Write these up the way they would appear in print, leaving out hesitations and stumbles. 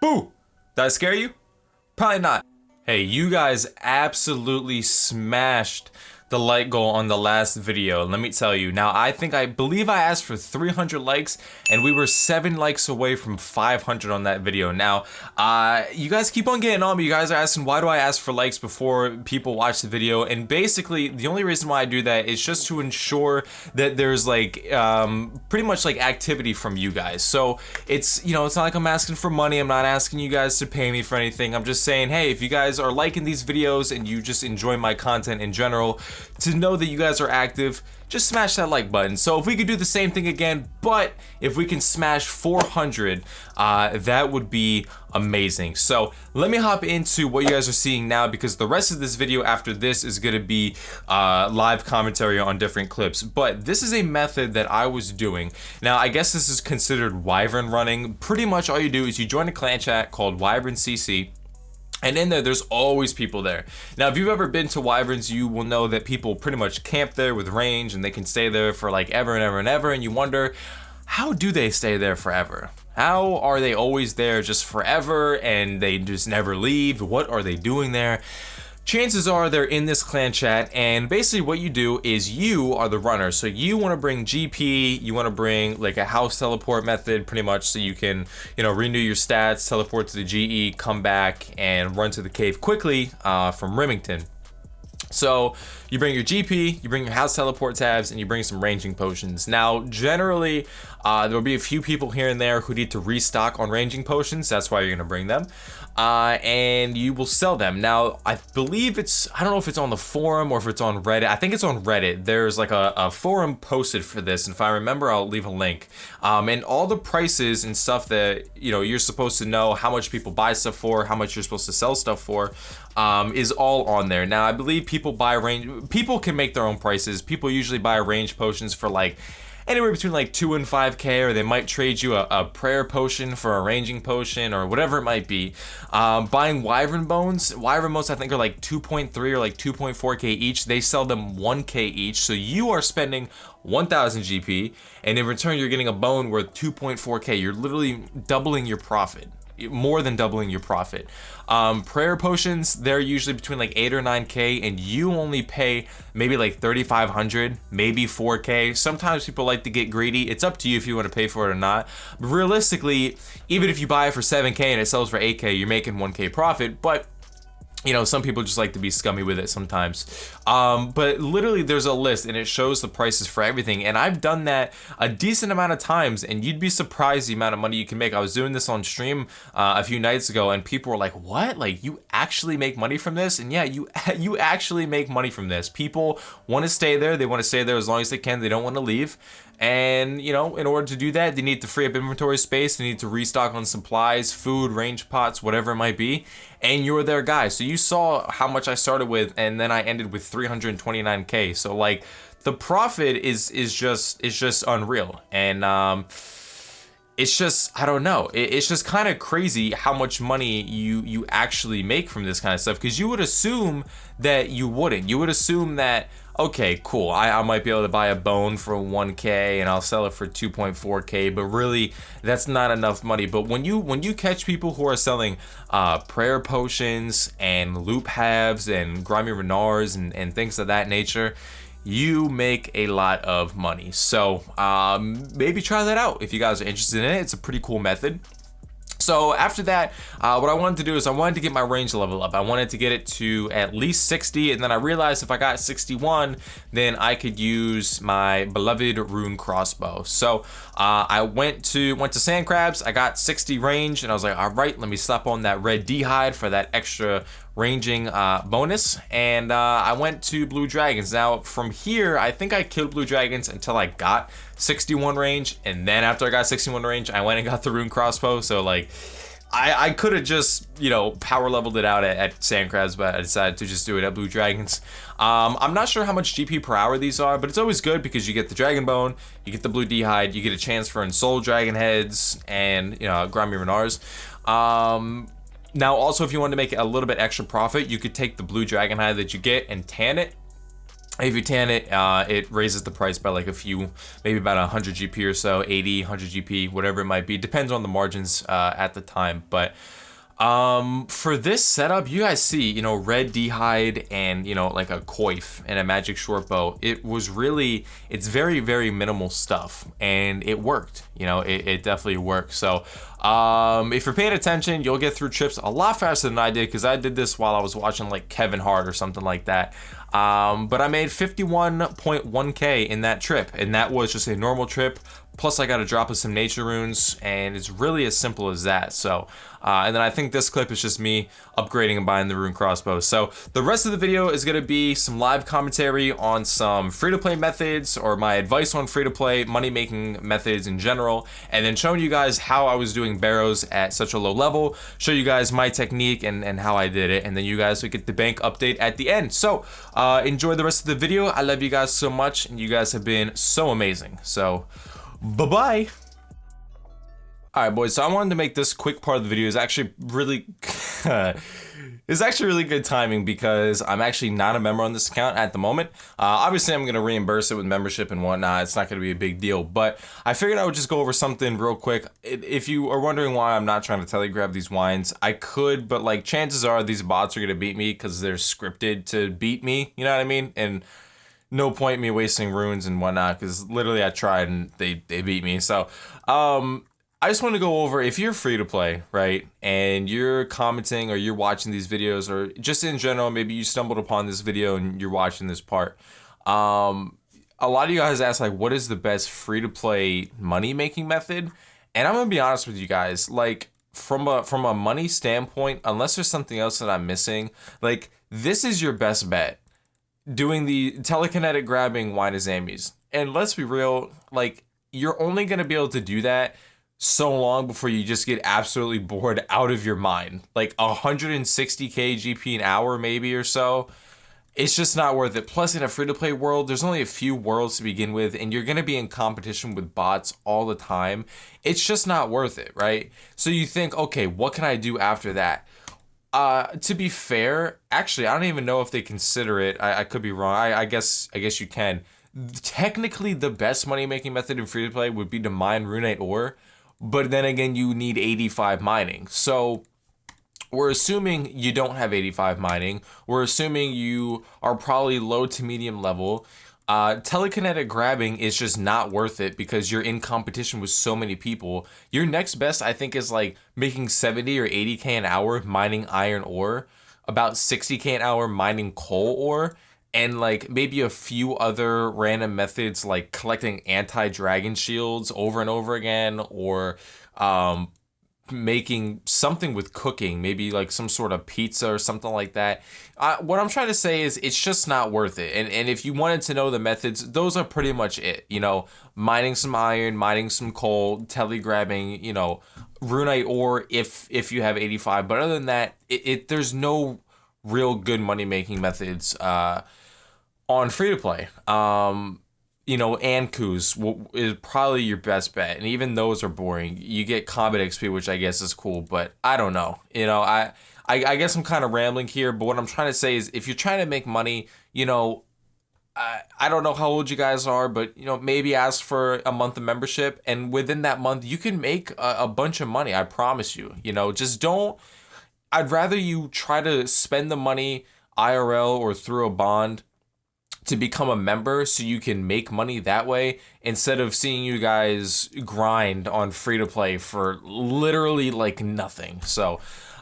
Boo! Did I scare you? Probably not. Hey, you guys absolutely smashed the like goal on the last video. Let me tell you. Now, I believe I asked for 300 likes, and we were 7 likes away from 500 on that video. Now, you guys keep on getting on me. You guys are asking, why do I ask for likes before people watch the video? And basically, the only reason why I do that is just to ensure that there's like, pretty much like activity from you guys. So it's, you know, it's not like I'm asking for money. I'm not asking you guys to pay me for anything. I'm just saying, hey, if you guys are liking these videos and you just enjoy my content in general, to know that you guys are active, just smash that like button. So if we could do the same thing again, but if we can smash 400, that would be amazing. So let me hop into what you guys are seeing now, because the rest of this video after this is going to be live commentary on different clips. But this is a method that I was doing. Now, I guess this is considered Wyvern running. Pretty much all you do is you join a clan chat called Wyvern CC. And in there's always people there. Now, if you've ever been to Wyverns, you will know that people pretty much camp there with range, and they can stay there for like ever and ever and ever. And you wonder, how do they stay there forever? How are they always there just forever and they just never leave? What are they doing there? Chances are they're in this clan chat, and basically what you do is you are the runner. So you want to bring GP, you want to bring like a house teleport method pretty much, so you can, you know, renew your stats, teleport to the GE, come back and run to the cave quickly from Remington. So you bring your GP, you bring your house teleport tabs, and you bring some ranging potions. Now, generally, there will be a few people here and there who need to restock on ranging potions. That's why you're going to bring them. And you will sell them. Now, I believe I don't know if it's on the forum or if it's on Reddit. I think it's on Reddit. There's like a forum posted for this, and if I remember, I'll leave a link. And all the prices and stuff that, you know, you're supposed to know, how much people buy stuff for, how much you're supposed to sell stuff for, is all on there. Now, I believe people can make their own prices. People usually buy range potions for like anywhere between like 2 and 5k, or they might trade you a prayer potion for a ranging potion or whatever it might be. Buying wyvern bones I think are like 2.3 or like 2.4k each. They sell them 1k each, so you are spending 1000 GP, and in return you're getting a bone worth 2.4k. You're literally doubling your profit, more than doubling your profit. Prayer potions, they're usually between like 8 or 9k, and you only pay maybe like 3,500, maybe 4k. Sometimes people like to get greedy. It's up to you if you want to pay for it or not. But realistically, even if you buy it for 7k and it sells for 8k, you're making 1k profit. But you know, some people just like to be scummy with it sometimes. But literally there's a list, and it shows the prices for everything. And I've done that a decent amount of times, and you'd be surprised the amount of money you can make. I was doing this on stream a few nights ago, and people were like, what? Like, you actually make money from this? And yeah, you actually make money from this. People want to stay there. They want to stay there as long as they can. They don't want to leave. And, you know, in order to do that, they need to free up inventory space. They need to restock on supplies, food, range pots, whatever it might be. And you're their guy. So you saw how much I started with, and then I ended with 329k. So like, the profit is just unreal. And it's just, I don't know. It's just kind of crazy how much money you actually make from this kind of stuff. Because you would assume that you wouldn't. You would assume that, okay, cool, I might be able to buy a bone for 1k and I'll sell it for 2.4k, but really that's not enough money. But when you catch people who are selling prayer potions and loop halves and grimy renars and things of that nature, you make a lot of money. So maybe try that out if you guys are interested in it. It's a pretty cool method. So after that, what I wanted to do is I wanted to get my range level up. I wanted to get it to at least 60, and then I realized if I got 61, then I could use my beloved rune crossbow. So I went to sand crabs. I got 60 range, and I was like, all right, let me slap on that red D-hide for that extra ranging bonus. And I went to blue dragons. Now from here, I think I killed blue dragons until I got 61 range, and then after I got 61 range, I went and got the rune crossbow. So like, I could have just, you know, power leveled it out at sand crabs, but I decided to just do it at blue dragons. I'm not sure how much GP per hour these are, but it's always good because you get the dragon bone, you get the blue D-hide, you get a chance for soul dragon heads, and, you know, grimy renars. Now also, if you want to make a little bit extra profit, you could take the blue dragon hide that you get and tan it, If you tan it, it raises the price by like a few, maybe about 100 GP or so, 80, 100 GP, whatever it might be. Depends on the margins at the time. But for this setup, you guys see, you know, red d'hide and, you know, like a coif and a magic short bow. It's very, very minimal stuff, and it worked. You know, it definitely worked. So if you're paying attention, you'll get through trips a lot faster than I did, because I did this while I was watching like Kevin Hart or something like that. But I made 51.1k in that trip, and that was just a normal trip. Plus I got a drop of some nature runes, and it's really as simple as that. So, and then I think this clip is just me upgrading and buying the rune crossbow. So the rest of the video is gonna be some live commentary on some free-to-play methods, or my advice on free-to-play money-making methods in general, and then showing you guys how I was doing Barrows at such a low level, show you guys my technique and how I did it, and then you guys will get the bank update at the end. So enjoy the rest of the video. I love you guys so much, and you guys have been so amazing. So bye-bye. All right, boys, so I wanted to make this quick part of the video. Is actually really really good timing, because I'm actually not a member on this account at the moment. Obviously, I'm going to reimburse it with membership and whatnot. It's not going to be a big deal, but I figured I would just go over something real quick. If you are wondering why I'm not trying to telegraph these wines, I could, but like chances are these bots are going to beat me because they're scripted to beat me, you know what I mean? And no point me wasting runes and whatnot, because literally I tried and they beat me. So I just want to go over, if you're free to play, right, and you're commenting or you're watching these videos, or just in general, maybe you stumbled upon this video and you're watching this part. A lot of you guys ask, like, what is the best free to play money making method? And I'm gonna be honest with you guys, like, from a money standpoint, unless there's something else that I'm missing, like, this is your best bet. Doing the telekinetic grabbing wine Azamis. And let's be real, like, you're only gonna be able to do that so long before you just get absolutely bored out of your mind. Like 160k GP an hour maybe or so, it's just not worth it. Plus, in a free-to-play world, there's only a few worlds to begin with, and you're gonna be in competition with bots all the time. It's just not worth it, right? So you think, okay, what can I do after that? To be fair, actually, I don't even know if they consider it. I could be wrong. I guess you can. Technically, the best money-making method in free-to-play would be to mine runite ore, but then again, you need 85 mining. So we're assuming you don't have 85 mining. We're assuming you are probably low to medium level. Telekinetic grabbing is just not worth it because you're in competition with so many people. Your next best, I think, is like making 70 or 80k an hour mining iron ore, about 60k an hour mining coal ore, and like maybe a few other random methods like collecting anti-dragon shields over and over again, or making something with cooking, maybe like some sort of pizza or something like that. What I'm trying to say is it's just not worth it. And if you wanted to know the methods, those are pretty much it. You know, mining some iron, mining some coal, tele grabbing, you know, runite ore if you have 85. But other than that, there's no real good money making methods on free to play. You know, Ankus is probably your best bet, and even those are boring. You get combat XP, which I guess is cool, but I don't know. You know, I guess I'm kind of rambling here, but what I'm trying to say is, if you're trying to make money, you know, I don't know how old you guys are, but, you know, maybe ask for a month of membership, and within that month, you can make a bunch of money, I promise you. You know, just don't, I'd rather you try to spend the money IRL or through a bond to become a member so you can make money that way, instead of seeing you guys grind on free to play for literally like nothing. So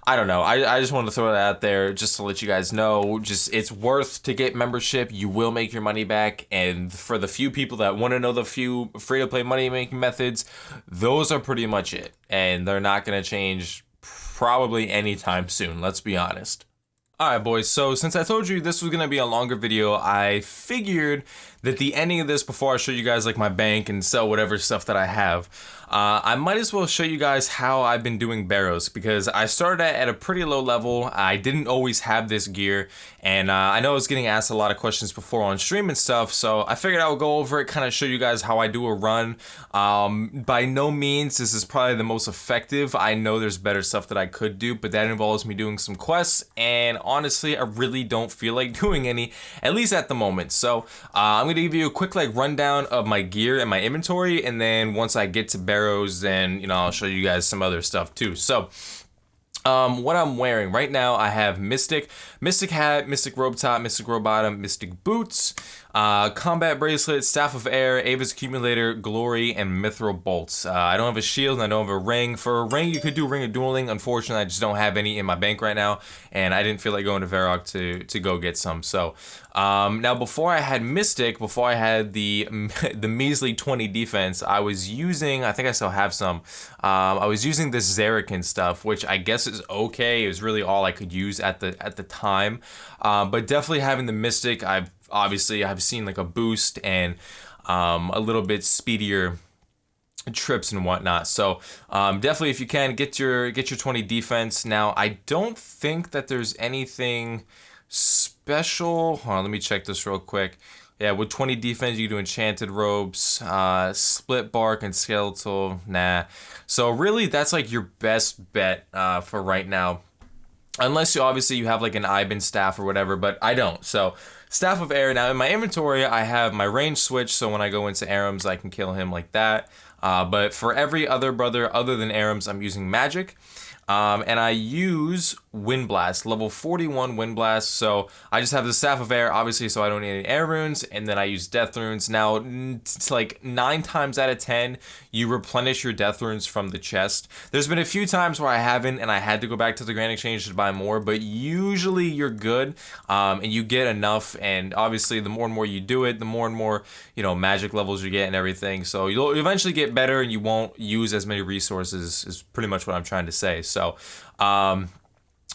I don't know. I just wanted to throw that out there just to let you guys know, just it's worth to get membership. You will make your money back. And for the few people that want to know the few free to play money making methods, those are pretty much it. And they're not going to change probably anytime soon. Let's be honest. Alright boys, so since I told you this was going to be a longer video, I figured that the ending of this, before I show you guys like my bank and sell whatever stuff that I have, I might as well show you guys how I've been doing Barrows, because I started at a pretty low level. I didn't always have this gear, and I know I was getting asked a lot of questions before on stream and stuff, so I figured I would go over it, kind of show you guys how I do a run. By no means this is probably the most effective. I know there's better stuff that I could do, but that involves me doing some quests, and honestly I really don't feel like doing any, at least at the moment. So I'm gonna give you a quick like rundown of my gear and my inventory, and then once I get to Barrows, then, you know, I'll show you guys some other stuff too. So what I'm wearing right now, I have Mystic hat, Mystic robe top, Mystic robe bottom, Mystic boots, combat bracelet, staff of air, Ava's accumulator, glory, and mithril bolts. I don't have a shield and I don't have a ring. For a ring, you could do ring of dueling. Unfortunately, I just don't have any in my bank right now, and I didn't feel like going to Verac to go get some. So now, before I had Mystic, before I had the measly 20 defense, I was using, I think I still have some, I was using this Zerakin stuff, which I guess is okay. It was really all I could use at the time, but definitely having the Mystic, I've seen like a boost and a little bit speedier trips and whatnot. So definitely, if you can, get your 20 defense. Now, I don't think that there's anything special. Hold on, let me check this real quick. Yeah, with 20 defense, you can do enchanted robes, split bark, and skeletal. Nah. So really, that's like your best bet for right now. Unless you have like an Iban staff or whatever, but I don't. So staff of air. Now in my inventory, I have my range switch, so when I go into Arams, I can kill him like that. But for every other brother other than Arams, I'm using magic. And I use Wind Blast, level 41 Wind Blast. So I just have the Staff of Air, obviously, so I don't need any air runes, and then I use death runes. Now, it's like 9 times out of 10, you replenish your death runes from the chest. There's been a few times where I haven't, and I had to go back to the Grand Exchange to buy more, but usually you're good, and you get enough, and obviously the more and more you do it, the more and more, you know, magic levels you get and everything. So you'll eventually get better, and you won't use as many resources, is pretty much what I'm trying to say. So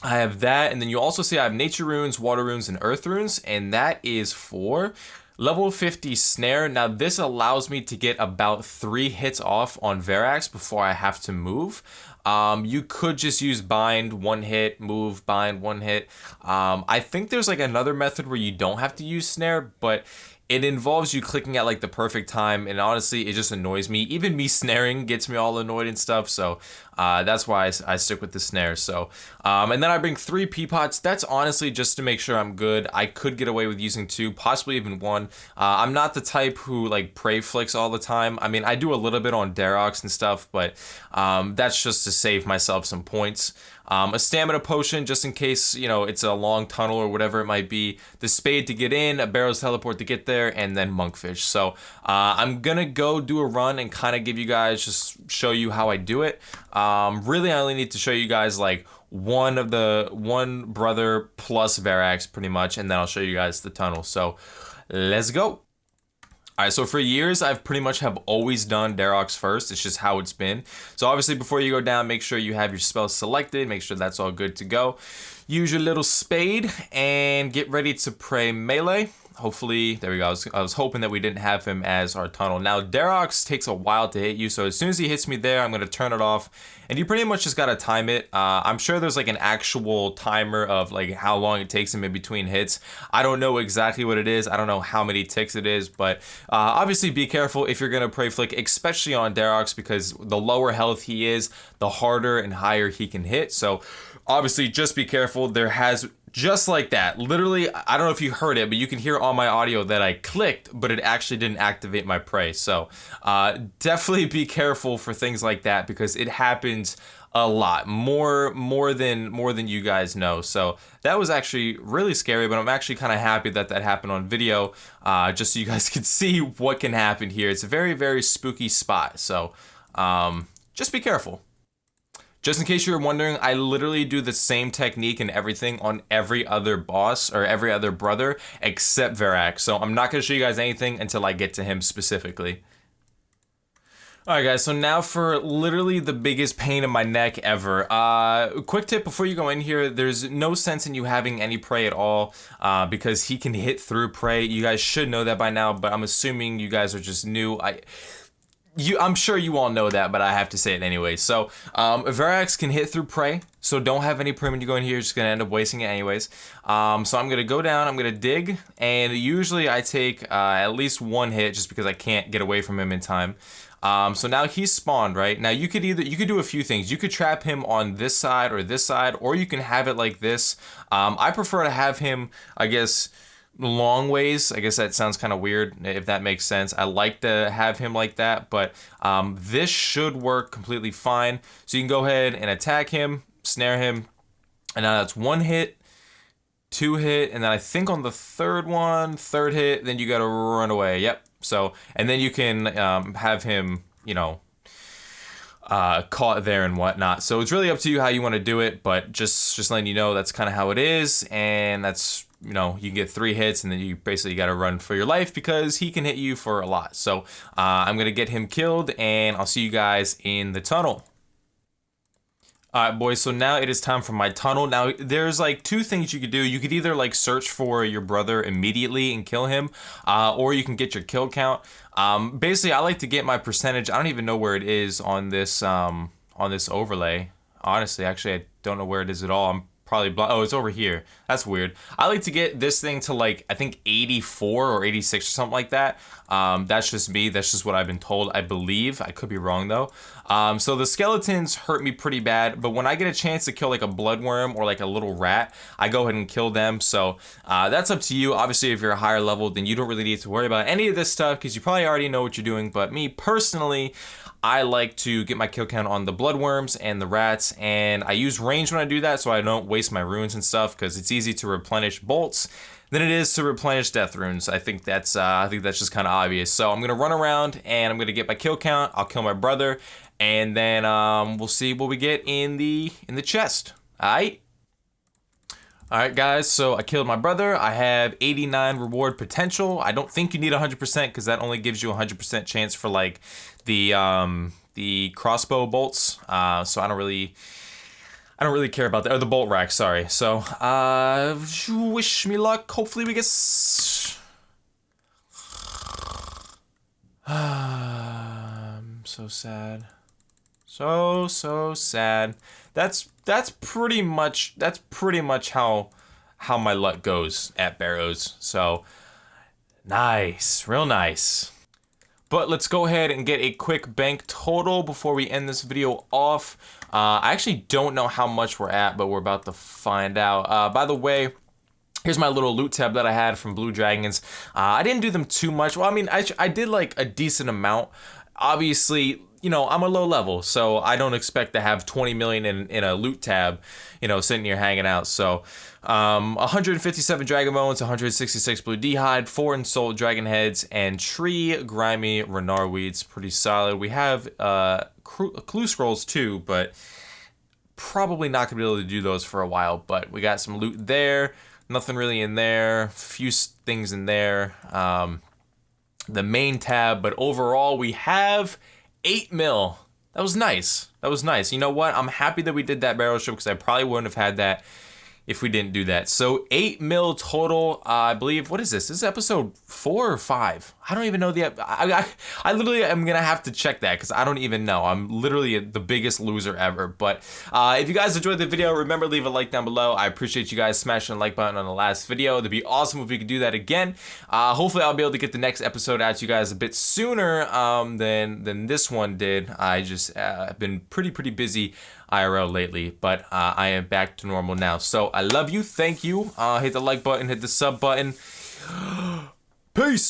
I have that, and then you also see I have nature runes, water runes, and earth runes, and that is for level 50 snare. Now this allows me to get about 3 hits off on Veracs before I have to move. You could just use bind, 1 hit, move, bind, 1 hit. I think there's like another method where you don't have to use snare, but it involves you clicking at like the perfect time, and honestly, it just annoys me. Even me snaring gets me all annoyed and stuff, so that's why I stick with the snare. So, and then I bring 3 pea pots. That's honestly just to make sure I'm good. I could get away with using 2, possibly even 1. I'm not the type who like prey flicks all the time. I mean, I do a little bit on Dharok and stuff, but that's just to save myself some points. A stamina potion, just in case, you know, it's a long tunnel or whatever it might be. The spade to get in, a Barrows teleport to get there, and then monkfish. So I'm gonna go do a run and kind of give you guys, just show you how I do it. Really, I only need to show you guys like one brother plus Verax pretty much, and then I'll show you guys the tunnel. So let's go. Alright, so for years, I've pretty much have always done Dharok's first. It's just how it's been. So obviously, before you go down, make sure you have your spells selected. Make sure that's all good to go. Use your little spade and get ready to pray melee. Hopefully, there we go. I was hoping that we didn't have him as our tunnel. Now, Dharok's takes a while to hit you, so as soon as he hits me there, I'm going to turn it off. And you pretty much just got to time it. I'm sure there's like an actual timer of like how long it takes him in between hits. I don't know exactly what it is. I don't know how many ticks it is, but obviously be careful if you're going to prey flick, especially on Dharok's, because the lower health he is, the harder and higher he can hit. So obviously just be careful. There has... Just like that, literally, I don't know if you heard it, but you can hear on my audio that I clicked, but it actually didn't activate my prey. So definitely be careful for things like that, because it happens a lot, more than you guys know. So that was actually really scary, but I'm actually kind of happy that that happened on video, just so you guys can see what can happen here. It's a very, very spooky spot. So just be careful. Just in case you were wondering, I literally do the same technique and everything on every other boss or every other brother except Verac. So I'm not going to show you guys anything until I get to him specifically. Alright guys, so now for literally the biggest pain in my neck ever. Quick tip before you go in here, there's no sense in you having any prey at all, because he can hit through prey. You guys should know that by now, but I'm assuming you guys are just new. I'm sure you all know that, but I have to say it anyway. So, Verac can hit through prey, so don't have any prey when you go in here. You're just gonna end up wasting it anyways. So I'm gonna go down, I'm gonna dig, and usually I take at least one hit just because I can't get away from him in time. So now he's spawned, right? Now you could do a few things. You could trap him on this side, or you can have it like this. I prefer to have him, I guess, long ways. I guess that sounds kind of weird, if that makes sense. I like to have him like that, but this should work completely fine. So you can go ahead and attack him, snare him, and now that's one hit, two hit, and then I think on the third hit, then you gotta run away. Yep. So, and then you can have him, you know, caught there and whatnot. So it's really up to you how you want to do it, but just letting you know that's kind of how it is, and that's, you know, you can get 3 hits, and then you basically got to run for your life because he can hit you for a lot. So I'm gonna get him killed, and I'll see you guys in the tunnel. Alright boys, so now it is time for my tunnel. Now there's like 2 things you could do. You could either like search for your brother immediately and kill him, or you can get your kill count. Basically I like to get my percentage. I don't even know where it is on this overlay. Honestly, actually I don't know where it is at all. I'm probably oh, it's over here. That's weird. I like to get this thing to like, I think 84 or 86 or something like that. That's just me. That's just what I've been told, I believe. I could be wrong though. So the skeletons hurt me pretty bad, but when I get a chance to kill like a bloodworm or like a little rat, I go ahead and kill them. So that's up to you. Obviously, if you're a higher level, then you don't really need to worry about any of this stuff because you probably already know what you're doing. But me personally, I like to get my kill count on the bloodworms and the rats, and I use range when I do that so I don't waste my runes and stuff, because it's easy to replenish bolts than it is to replenish death runes. I think that's just kind of obvious. So I'm gonna run around and I'm gonna get my kill count. I'll kill my brother, and then we'll see what we get in the chest. Alright guys, so I killed my brother. I have 89 reward potential. I don't think you need 100% because that only gives you 100% chance for like the crossbow bolts. So I don't really care about that, or the bolt rack, sorry. So wish me luck. Hopefully we get I'm so sad. So sad. That's pretty much how my luck goes at Barrows. So nice, real nice. But let's go ahead and get a quick bank total before we end this video off. I actually don't know how much we're at, but we're about to find out. By the way, here's my little loot tab that I had from Blue Dragons. I didn't do them too much. Well, I mean, I did like a decent amount. Obviously, you know, I'm a low level, so I don't expect to have 20 million in a loot tab, you know, sitting here hanging out. So 157 dragon bones, 166 blue d'hide, 4 ensouled dragon heads, and tree grimy renar weeds. Pretty solid. We have clue scrolls too, but probably not gonna be able to do those for a while. But we got some loot there. Nothing really in there. Few things in there. The main tab, but overall we have 8 mil. That was nice. That was nice. You know what? I'm happy that we did that barrel strip because I probably wouldn't have had that if we didn't do that. So 8 mil total. I believe, what is this? This is episode 4 or 5. I don't even know I literally am gonna have to check that because I don't even know. I'm literally the biggest loser ever. But if you guys enjoyed the video, remember, leave a like down below. I appreciate you guys smashing the like button on the last video. It'd be awesome if we could do that again. Hopefully I'll be able to get the next episode out to you guys a bit sooner than this one did. I just have been pretty busy IRL lately, but I am back to normal now. So I love you. Thank you. Hit the like button, hit the sub button. Peace.